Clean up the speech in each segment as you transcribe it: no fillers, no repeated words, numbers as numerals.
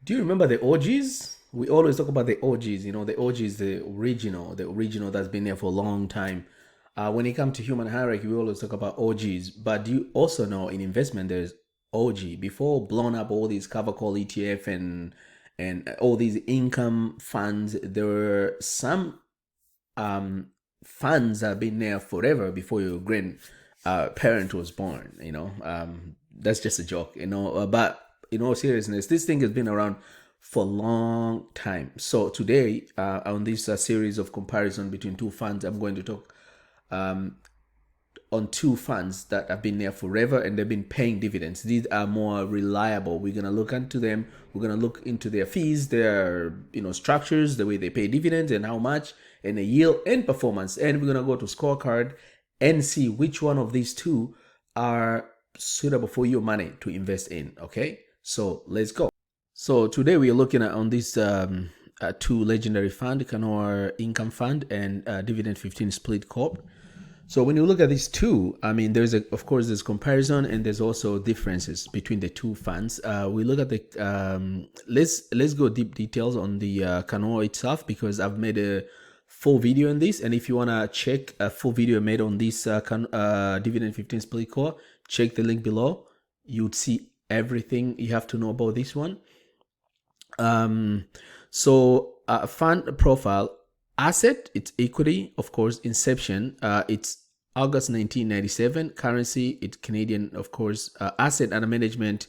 Do you remember the OGs? We always talk about the OGs. The OGs, the original that's been there for a long time. When it comes to human hierarchy, we always talk about OGs. But do you also know in investment there's OG before blown up all these cover call ETF and all these income funds. There were some um, funds that have been there forever before your grand parent was born. That's just a joke. But in all seriousness, this thing has been around for a long time. So today, on this series of comparison between two funds, I'm going to talk on two funds that have been there forever and they've been paying dividends. These are more reliable. We're gonna look into them. We're gonna look into their fees, their structures, the way they pay dividends and how much, and the yield and performance. And we're gonna go to Scorecard and see which one of these two are suitable for your money to invest in. Okay, so let's go. So today we are looking at on this two legendary fund, Canoe Income Fund and Dividend 15 Split Corp. So when you look at these two, I mean, of course there's comparison and there's also differences between the two funds. We look at the let's go deep details on the Canoe itself, because I've made a full video on this, and if you wanna check a full video made on this Dividend 15 Split Core, check the link below. You'd see everything you have to know about this one. Fund profile. Asset, it's equity, of course. Inception, it's August 1997. Currency, it's Canadian, of course. Asset under management,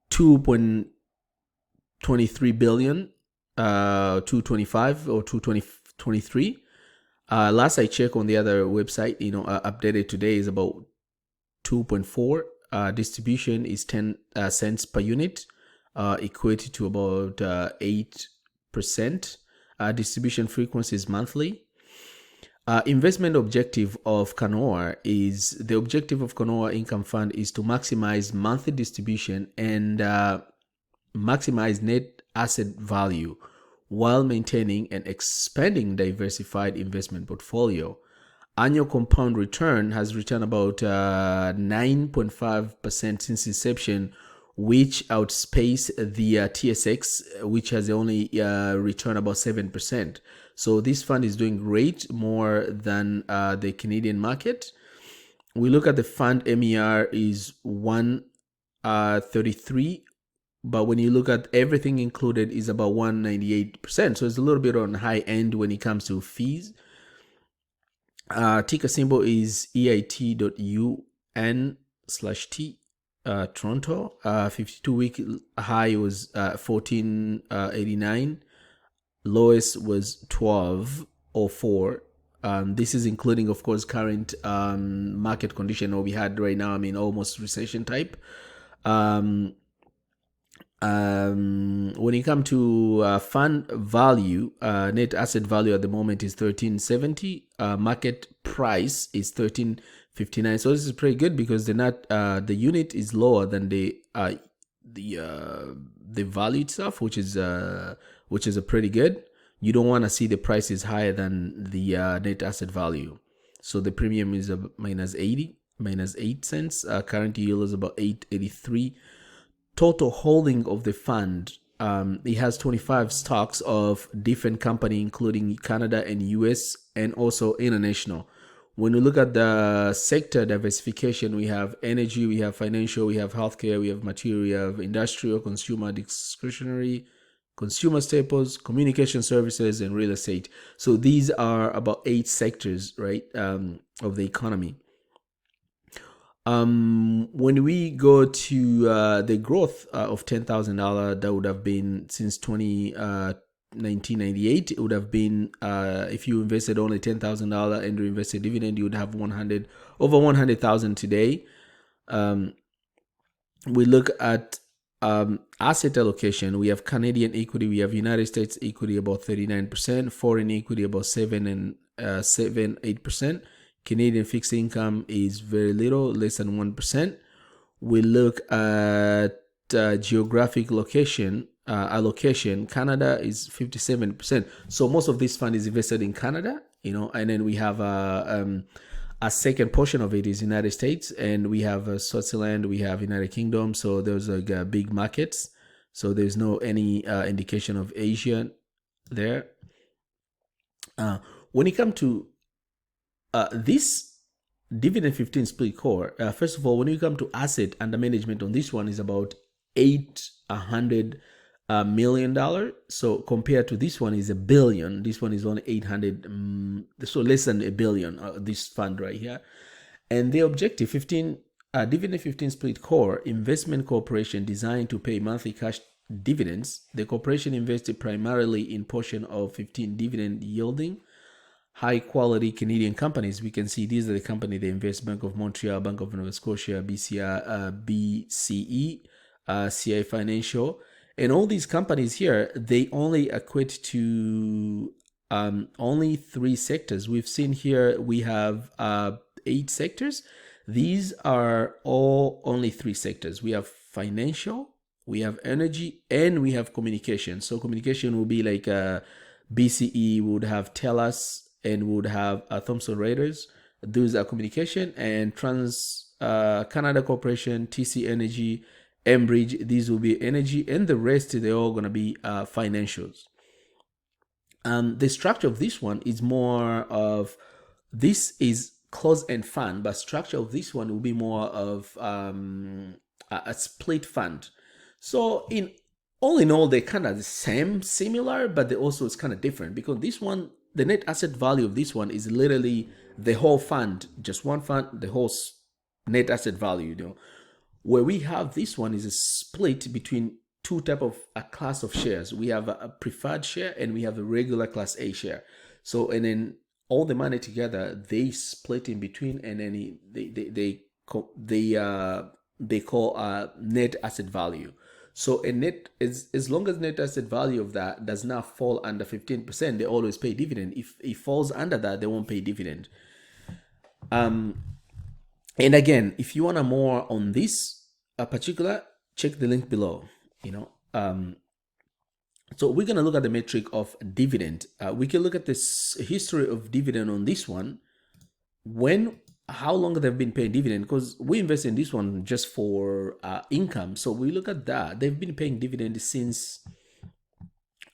2.23 billion, 225 or 223. Last I checked on the other website, updated today, is about 2.4. Distribution is 10 cents per unit, equated to about 8%. Distribution frequency is monthly. Investment objective of Canoe Income Fund is to maximize monthly distribution and maximize net asset value while maintaining and expanding diversified investment portfolio. Annual compound return has returned about 9.5% since inception, which outpace the TSX, which has only returned about 7%. So this fund is doing great, more than the Canadian market. We look at the fund MER is 133, but when you look at everything included is about 198%. So it's a little bit on high end when it comes to fees. Ticker symbol is EIT.UN/T. Toronto, 52-week high was 1489, lowest was 1204. This is including, of course, current market condition we had right now. I mean, almost recession type. When it comes to fund value, net asset value at the moment is 1370. Market price is 1359. So this is pretty good, because the unit is lower than the value itself, which is a pretty good. You don't want to see the price is higher than the net asset value. So the premium is minus 8 cents. Current yield is about 883. Total holding of the fund, it has 25 stocks of different company, including Canada and US, and also international. When we look at the sector diversification, we have energy, we have financial, we have healthcare, we have material, we have industrial, consumer discretionary, consumer staples, communication services, and real estate. So these are about 8 sectors, right, of the economy. When we go to the growth of $10,000, that would have been since 1998. It would have been if you invested only $10,000 and you invested dividend, you would have over 100,000 today. We look at asset allocation. We have Canadian equity, we have United States equity about 39%, foreign equity about 8%. Canadian fixed income is very little, less than 1%. We look at geographic location allocation. Canada is 57%. So most of this fund is invested in Canada, and then we have a second portion of it is United States, and we have Switzerland, we have United Kingdom. So those are big markets. So there's no any indication of Asia there. When it comes to this Dividend 15 Split Corp, first of all, when you come to asset under management on this one is about $800 million. So compared to this one is $1 billion. This one is only 800, so less than $1 billion. This fund right here, and the objective 15 Dividend 15 Split Corp investment corporation designed to pay monthly cash dividends. The corporation invested primarily in portion of 15 dividend yielding high quality Canadian companies. We can see these are the company they invest: Bank of Montreal, Bank of Nova Scotia, BCE, CI Financial, and all these companies here, they only equate to only 3 sectors. We've seen here we have 8 sectors. These are all only 3 sectors. We have financial, we have energy, and we have communication. So communication will be like BCE would have TELUS and would have Thomson Reuters. Those are communication. And Trans Canada Corporation, TC Energy, Enbridge, these will be energy, and the rest they're all going to be financials. The structure of this one is more of, this is closed-end fund, but structure of this one will be more of a split fund. So in all, they're kind of the same, similar, but they also it's kind of different, because this one, the net asset value of this one is literally the whole fund, just one fund, the whole net asset value. Where we have this one is a split between 2 type of a class of shares. We have a preferred share and we have a regular class A share. So, and then all the money together, they split in between, and then they call net asset value. So a net is, as long as net asset value of that does not fall under 15%, they always pay dividend. If it falls under that, they won't pay dividend. And again, if you want more on this particular, check the link below. So we're going to look at the metric of dividend. We can look at this history of dividend on this one. How long they've been paying dividend, because we invest in this one just for income. So we look at that. They've been paying dividend since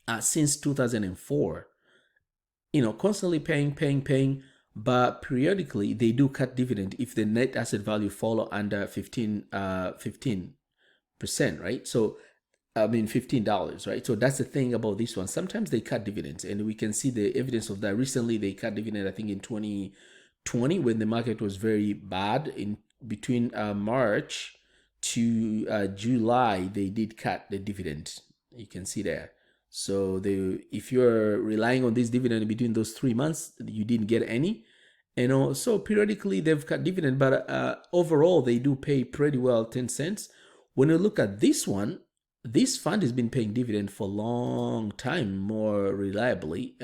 2004. Constantly paying, but periodically they do cut dividend if the net asset value follow under 15%, right? So $15, right? So that's the thing about this one. Sometimes they cut dividends, and we can see the evidence of that. Recently, they cut dividend, I think in 2020, when the market was very bad. In between March to July, they did cut the dividend. You can see there. So if you're relying on this dividend between those 3 months, you didn't get any. So periodically they've cut dividend, but overall they do pay pretty well, 10 cents. When you look at this one, this fund has been paying dividend for a long time, more reliably.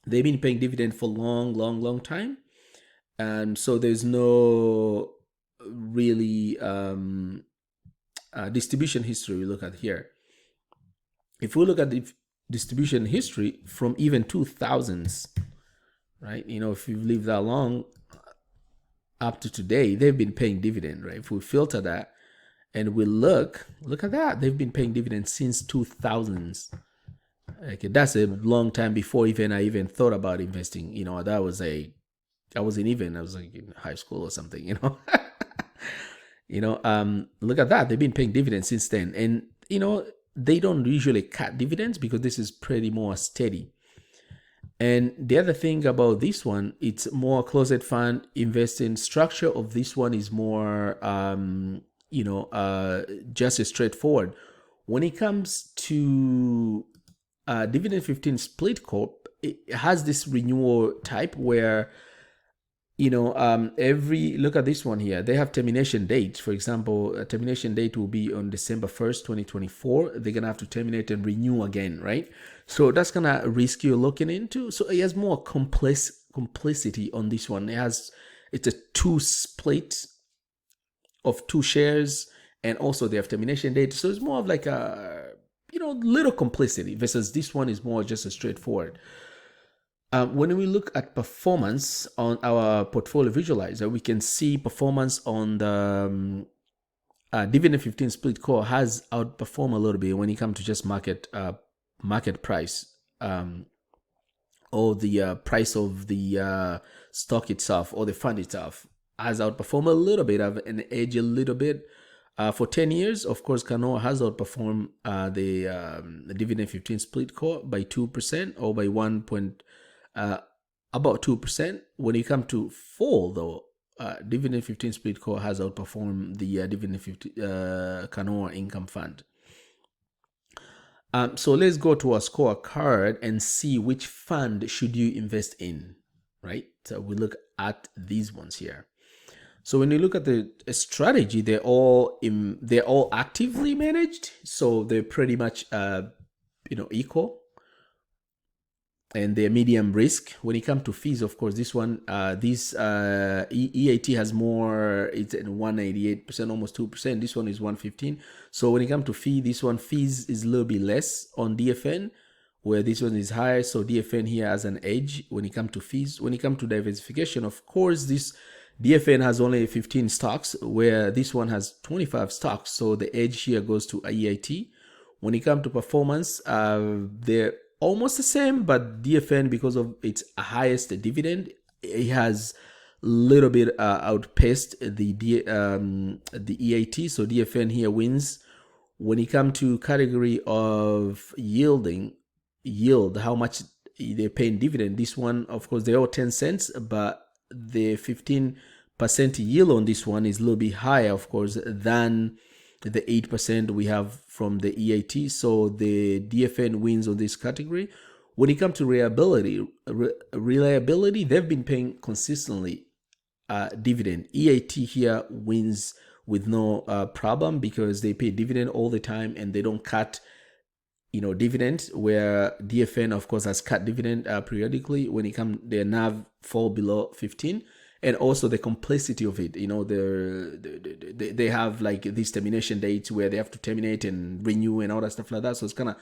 They've been paying dividend for long time, and so there's no really distribution history we look at here. If we look at the distribution history from even 2000s, right? If you've lived that long up to today, they've been paying dividend, right? If we filter that and we look at that, they've been paying dividends since 2000s. Okay, that's a long time before I even thought about investing. I was like in high school or something. Look at that. They've been paying dividends since then, and they don't usually cut dividends because this is pretty more steady. And the other thing about this one, it's more closed fund investing. Structure of this one is more just straightforward. When it comes to Dividend 15 Split Corp, it has this renewal type where look at this one here. They have termination dates. For example, a termination date will be on December 1st, 2024. They're gonna have to terminate and renew again, right? So that's kind of risk you're looking into. So it has more complexity on this one. It's a 2 split of 2 shares, and also they have termination date. So it's more of like a little complexity, versus this one is more just a straightforward. When we look at performance on our portfolio visualizer, we can see performance on the Dividend 15 Split Corp has outperformed a little bit when it comes to just market price, or the price of the stock itself or the fund itself has outperformed a little bit, of an edge a little bit. For 10 years, of course, Canoe has outperformed the Dividend 15 Split Corp by 2% or by about 2%. When you come to fall, though, Dividend 15 Split Corp has outperformed the Dividend 50 Canoe Income Fund. So let's go to our scorecard and see which fund should you invest in, right? So we look at these ones here. So when you look at the strategy, they're all actively managed, so they're pretty much equal, and they're medium risk. When it comes to fees, of course, this one, EIT has more. It's at 188%, almost 2%. This one is 115. So when it comes to fees is a little bit less on DFN, where this one is higher. So DFN here has an edge when it comes to fees. When it comes to diversification, of course, this DFN has only 15 stocks, where this one has 25 stocks. So the edge here goes to EIT. When it comes to performance, they're almost the same, but DFN, because of its highest dividend, it has a little bit outpaced the EIT. So DFN here wins. When it comes to category of yield, how much they're paying dividend, this one, of course, they're all 10 cents, but the 15% yield on this one is a little bit higher, of course, than the 8% we have from the EIT. So the DFN wins on this category. When it comes to reliability, they've been paying consistently dividend. EIT here wins with no problem, because they pay dividend all the time and they don't cut dividend, where DFN, of course, has cut dividend periodically when it comes their NAV fall below 15. And also the complexity of it, they have like these termination dates where they have to terminate and renew and all that stuff like that. So it's kind of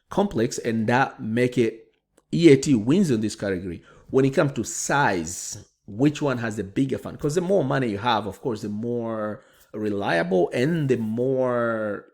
complex, and that make it EIT wins in this category. When it comes to size, which one has the bigger fund? Because the more money you have, of course, the more reliable and the more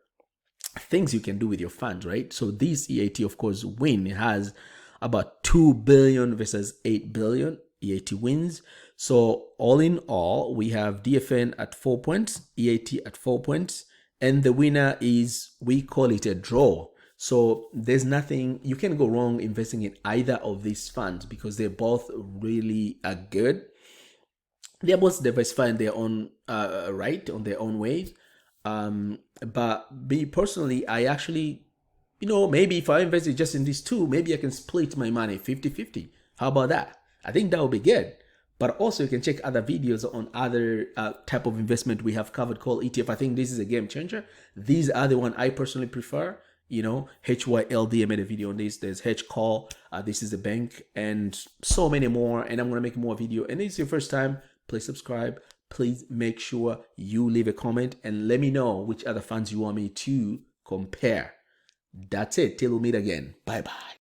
things you can do with your funds, right? So this EIT, of course, win. It has about 2 billion versus 8 billion. EIT wins. So all in all, we have DFN at 4 points, EIT at 4 points, and the winner is, we call it a draw. So there's nothing, you can go wrong investing in either of these funds, because they're both really good. They're both diversified in their own right, on their own way. But me personally, I actually, maybe if I invested just in these two, maybe I can split my money 50-50. How about that? I think that would be good. But also you can check other videos on other type of investment we have covered called ETF. I think this is a game changer. These are the one I personally prefer. HYLD, I made a video on this. There's HCall. This is a bank, and so many more. And I'm going to make more video. And if it's your first time, please subscribe. Please make sure you leave a comment and let me know which other funds you want me to compare. That's it. Till we meet again. Bye-bye.